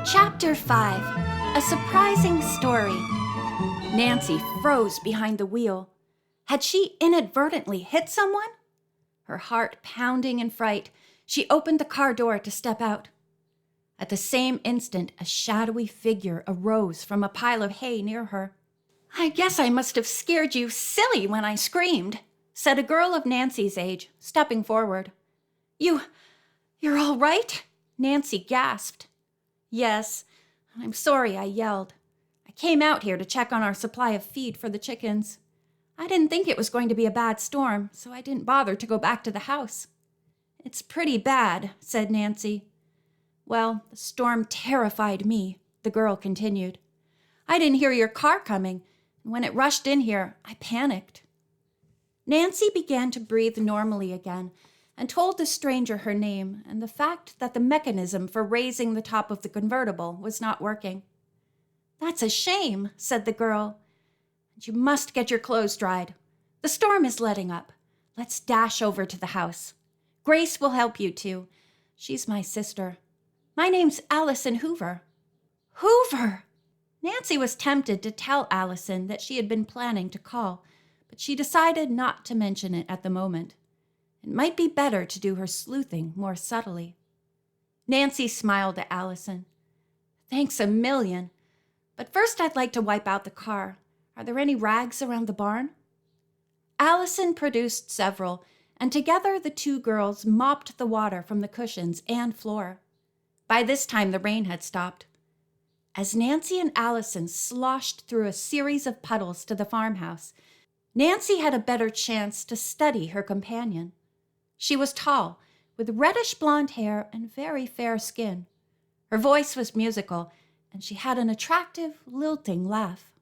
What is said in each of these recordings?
Chapter 5. A Surprising Story. Nancy froze behind the wheel. Had she inadvertently hit someone? Her heart pounding in fright, she opened the car door to step out. At the same instant, a shadowy figure arose from a pile of hay near her. "I guess I must have scared you silly when I screamed," said a girl of Nancy's age, stepping forward. You're all right?" Nancy gasped. "Yes, I'm sorry I yelled. I came out here to check on our supply of feed for the chickens. I didn't think it was going to be a bad storm, so I didn't bother to go back to the house." "It's pretty bad," said Nancy. "Well, the storm terrified me," the girl continued. "I didn't hear your car coming, and when it rushed in here, I panicked." Nancy began to breathe normally again and told the stranger her name and the fact that the mechanism for raising the top of the convertible was not working. "That's a shame," said the girl. "And you must get your clothes dried. The storm is letting up. Let's dash over to the house. Grace will help you too. She's my sister. My name's Allison Hoover." "Hoover!" Nancy was tempted to tell Allison that she had been planning to call, but she decided not to mention it at the moment. It might be better to do her sleuthing more subtly. Nancy smiled at Allison. "Thanks a million. But first I'd like to wipe out the car. Are there any rags around the barn?" Allison produced several, and together the two girls mopped the water from the cushions and floor. By this time the rain had stopped. As Nancy and Allison sloshed through a series of puddles to the farmhouse, Nancy had a better chance to study her companion. She was tall, with reddish blonde hair and very fair skin. Her voice was musical, and she had an attractive, lilting laugh.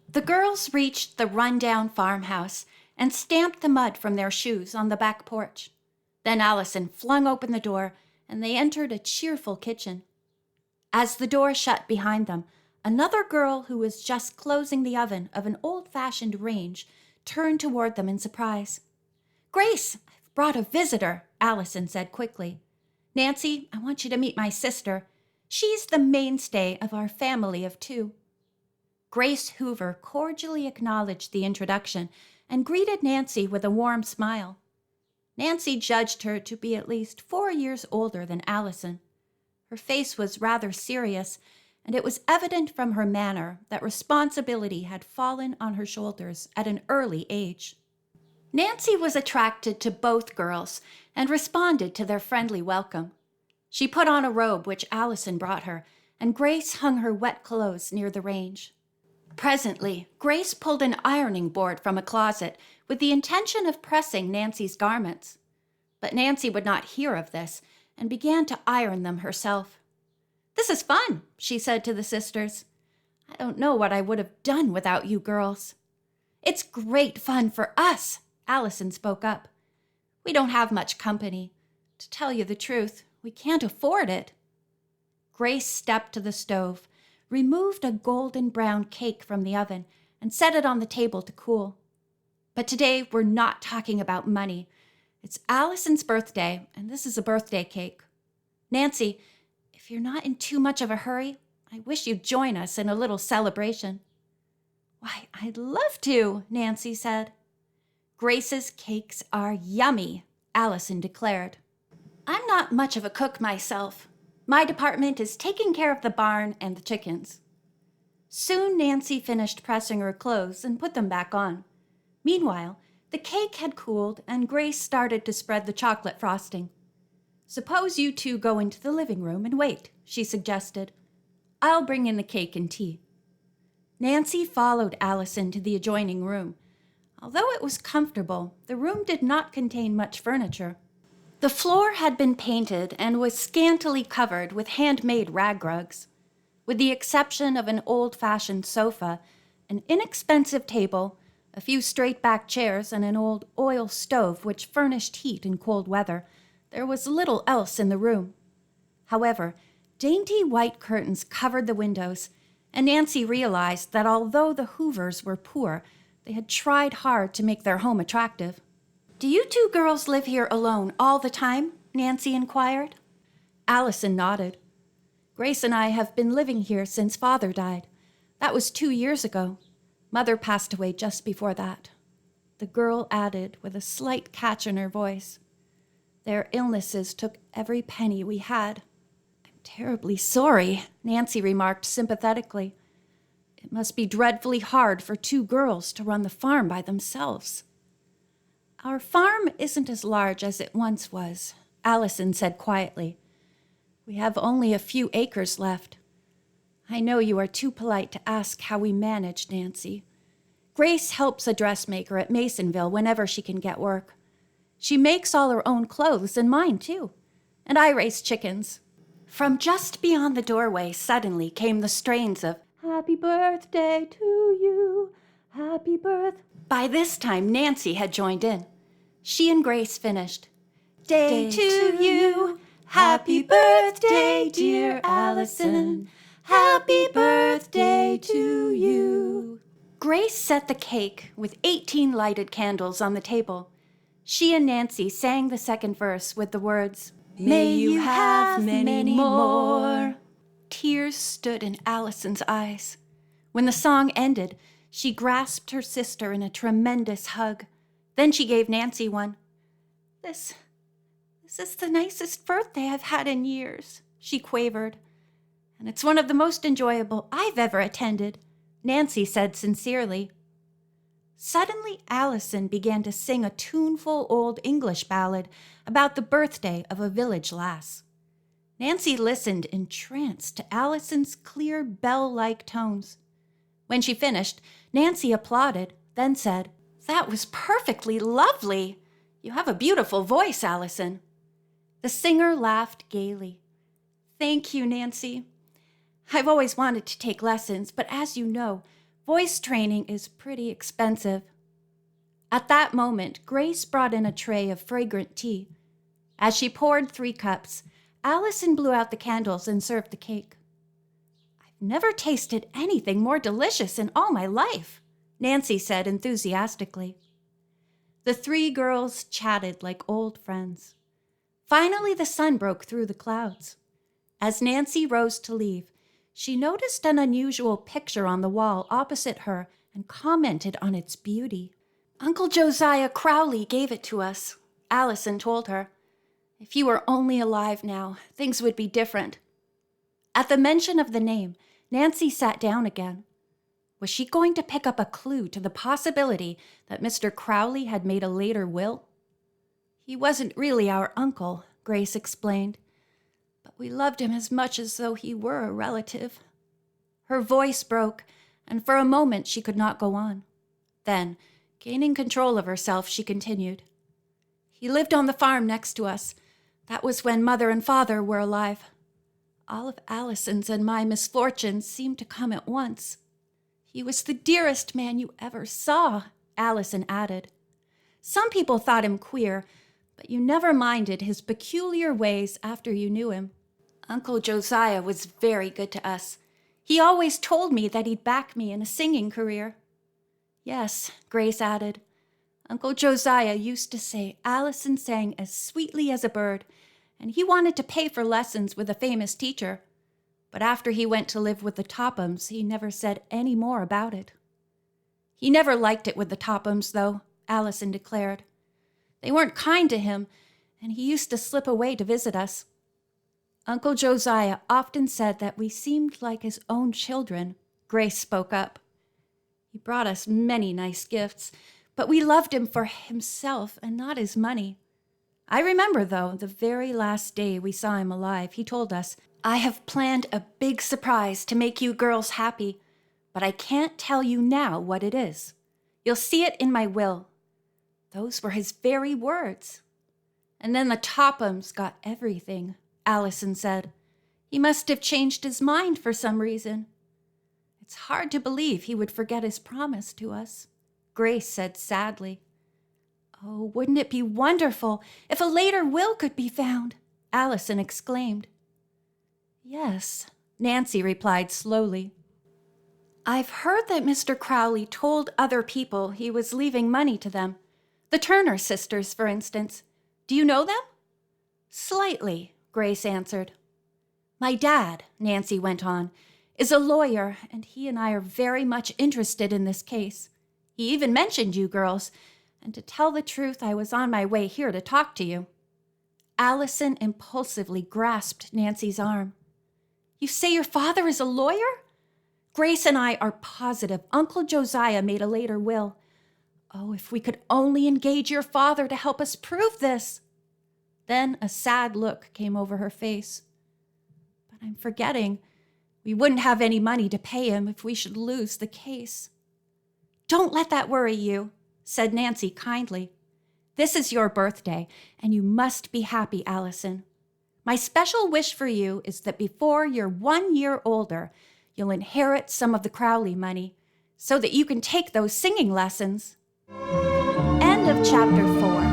The girls reached the run-down farmhouse and stamped the mud from their shoes on the back porch. Then Allison flung open the door, and they entered a cheerful kitchen. As the door shut behind them, another girl who was just closing the oven of an old-fashioned range turned toward them in surprise. "Grace, I've brought a visitor," Allison said quickly. "Nancy, I want you to meet my sister. She's the mainstay of our family of two." Grace Hoover cordially acknowledged the introduction and greeted Nancy with a warm smile. Nancy judged her to be at least 4 years older than Allison. Her face was rather serious, and it was evident from her manner that responsibility had fallen on her shoulders at an early age. Nancy was attracted to both girls and responded to their friendly welcome. She put on a robe which Allison brought her, and Grace hung her wet clothes near the range. Presently, Grace pulled an ironing board from a closet with the intention of pressing Nancy's garments. But Nancy would not hear of this and began to iron them herself. "This is fun," she said to the sisters. "I don't know what I would have done without you girls." "It's great fun for us," Allison spoke up. "We don't have much company. To tell you the truth, we can't afford it." Grace stepped to the stove, removed a golden brown cake from the oven, and set it on the table to cool. "But today we're not talking about money. It's Allison's birthday, and this is a birthday cake. Nancy, if you're not in too much of a hurry, I wish you'd join us in a little celebration." "Why, I'd love to," Nancy said. "Grace's cakes are yummy," Allison declared. "I'm not much of a cook myself. My department is taking care of the barn and the chickens." Soon Nancy finished pressing her clothes and put them back on. Meanwhile, the cake had cooled and Grace started to spread the chocolate frosting. "Suppose you two go into the living room and wait," she suggested. "I'll bring in the cake and tea." Nancy followed Allison to the adjoining room. Although it was comfortable, the room did not contain much furniture. The floor had been painted and was scantily covered with handmade rag rugs. With the exception of an old-fashioned sofa, an inexpensive table, a few straight-back chairs, and an old oil stove which furnished heat in cold weather, there was little else in the room. However, dainty white curtains covered the windows, and Nancy realized that although the Hoovers were poor, they had tried hard to make their home attractive. "Do you two girls live here alone all the time?" Nancy inquired. Allison nodded. Grace and I have been living here since Father died. That was 2 years ago. Mother passed away just before that. The girl added with a slight catch in her voice. Their illnesses took every penny we had. I'm terribly sorry, Nancy remarked sympathetically. It must be dreadfully hard for 2 girls to run the farm by themselves. Our farm isn't as large as it once was, Allison said quietly. We have only a few acres left. I know you are too polite to ask how we manage, Nancy. Grace helps a dressmaker at Masonville whenever she can get work. She makes all her own clothes and mine, too. And I raise chickens. From just beyond the doorway suddenly came the strains of Happy Birthday to You, Happy Birth. By this time, Nancy had joined in. She and Grace finished. Day to you, happy birthday, dear Allison. Happy birthday to you. Grace set the cake with 18 lighted candles on the table. She and Nancy sang the second verse with the words, May you have many more. Tears stood in Allison's eyes. When the song ended, she grasped her sister in a tremendous hug. Then she gave Nancy one. This is the nicest birthday I've had in years, she quavered. And it's one of the most enjoyable I've ever attended, Nancy said sincerely. Suddenly, Allison began to sing a tuneful old English ballad about the birthday of a village lass. Nancy listened entranced to Allison's clear bell-like tones. When she finished, Nancy applauded, then said, That was perfectly lovely. You have a beautiful voice, Allison. The singer laughed gaily. Thank you, Nancy. I've always wanted to take lessons, but as you know, voice training is pretty expensive. At that moment, Grace brought in a tray of fragrant tea. As she poured 3 cups, Allison blew out the candles and served the cake. I've never tasted anything more delicious in all my life, Nancy said enthusiastically. The 3 girls chatted like old friends. Finally, the sun broke through the clouds. As Nancy rose to leave, she noticed an unusual picture on the wall opposite her and commented on its beauty. Uncle Josiah Crowley gave it to us, Allison told her. If you were only alive now, things would be different. At the mention of the name, Nancy sat down again. Was she going to pick up a clue to the possibility that Mr. Crowley had made a later will? He wasn't really our uncle, Grace explained, but we loved him as much as though he were a relative. Her voice broke, and for a moment she could not go on. Then, gaining control of herself, she continued. He lived on the farm next to us. That was when Mother and Father were alive. All of Allison's and my misfortunes seemed to come at once. He was the dearest man you ever saw, Allison added. Some people thought him queer, but you never minded his peculiar ways after you knew him. Uncle Josiah was very good to us. He always told me that he'd back me in a singing career. Yes, Grace added. Uncle Josiah used to say Allison sang as sweetly as a bird, and he wanted to pay for lessons with a famous teacher. But after he went to live with the Tophams, he never said any more about it. He never liked it with the Tophams, though, Allison declared. They weren't kind to him, and he used to slip away to visit us. Uncle Josiah often said that we seemed like his own children, Grace spoke up. He brought us many nice gifts, but we loved him for himself and not his money. I remember, though, the very last day we saw him alive, he told us, I have planned a big surprise to make you girls happy, but I can't tell you now what it is. You'll see it in my will. Those were his very words. And then the Tophams got everything, Allison said. He must have changed his mind for some reason. It's hard to believe he would forget his promise to us, Grace said sadly. Oh, wouldn't it be wonderful if a later will could be found? Allison exclaimed. Yes, Nancy replied slowly. I've heard that Mr. Crowley told other people he was leaving money to them. The Turner sisters, for instance. Do you know them? Slightly, Grace answered. My dad, Nancy went on, is a lawyer, and he and I are very much interested in this case. He even mentioned you girls, and to tell the truth, I was on my way here to talk to you." Allison impulsively grasped Nancy's arm. "You say your father is a lawyer? Grace and I are positive Uncle Josiah made a later will. Oh, if we could only engage your father to help us prove this." Then a sad look came over her face. "But I'm forgetting. We wouldn't have any money to pay him if we should lose the case." "Don't let that worry you," said Nancy kindly. "This is your birthday, and you must be happy, Allison. My special wish for you is that before you're 1 year older, you'll inherit some of the Crowley money so that you can take those singing lessons." End of chapter 4.